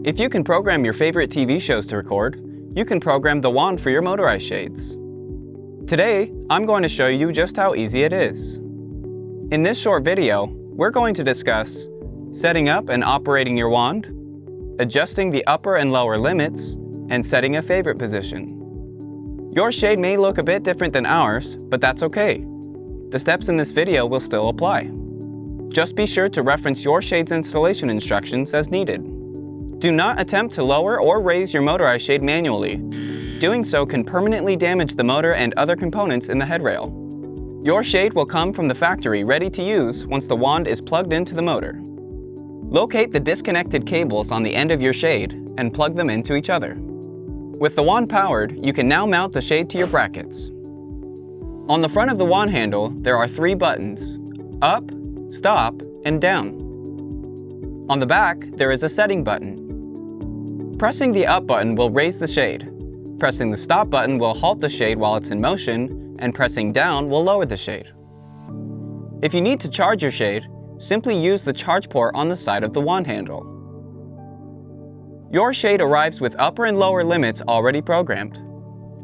If you can program your favorite TV shows to record, you can program the wand for your motorized shades. Today, I'm going to show you just how easy it is. In this short video, we're going to discuss setting up and operating your wand, adjusting the upper and lower limits, and setting a favorite position. Your shade may look a bit different than ours, but that's okay. The steps in this video will still apply. Just be sure to reference your shade's installation instructions as needed. Do not attempt to lower or raise your motorized shade manually. Doing so can permanently damage the motor and other components in the headrail. Your shade will come from the factory ready to use once the wand is plugged into the motor. Locate the disconnected cables on the end of your shade and plug them into each other. With the wand powered, you can now mount the shade to your brackets. On the front of the wand handle, there are 3 buttons: up, stop, and down. On the back, there is a setting button. Pressing the up button will raise the shade. Pressing the stop button will halt the shade while it's in motion, and pressing down will lower the shade. If you need to charge your shade, simply use the charge port on the side of the wand handle. Your shade arrives with upper and lower limits already programmed.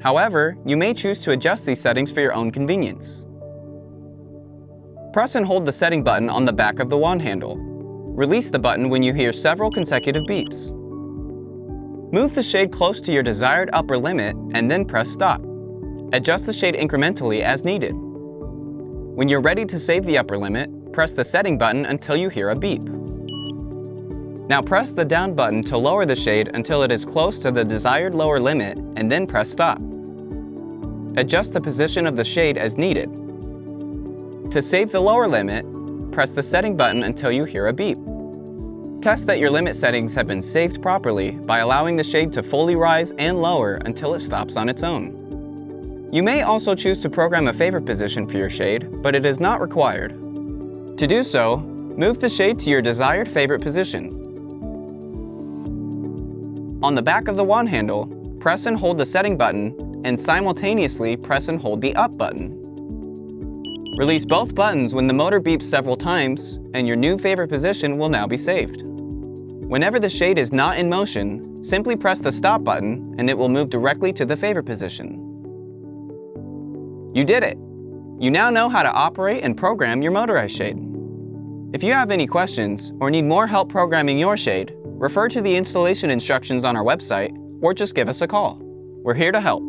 However, you may choose to adjust these settings for your own convenience. Press and hold the setting button on the back of the wand handle. Release the button when you hear several consecutive beeps. Move the shade close to your desired upper limit and then press stop. Adjust the shade incrementally as needed. When you're ready to save the upper limit, press the setting button until you hear a beep. Now press the down button to lower the shade until it is close to the desired lower limit and then press stop. Adjust the position of the shade as needed. To save the lower limit, press the setting button until you hear a beep. Test that your limit settings have been saved properly by allowing the shade to fully rise and lower until it stops on its own. You may also choose to program a favorite position for your shade, but it is not required. To do so, move the shade to your desired favorite position. On the back of the wand handle, press and hold the setting button and simultaneously press and hold the up button. Release both buttons when the motor beeps several times, and your new favorite position will now be saved. Whenever the shade is not in motion, simply press the stop button and it will move directly to the favorite position. You did it! You now know how to operate and program your motorized shade. If you have any questions or need more help programming your shade, refer to the installation instructions on our website or just give us a call. We're here to help.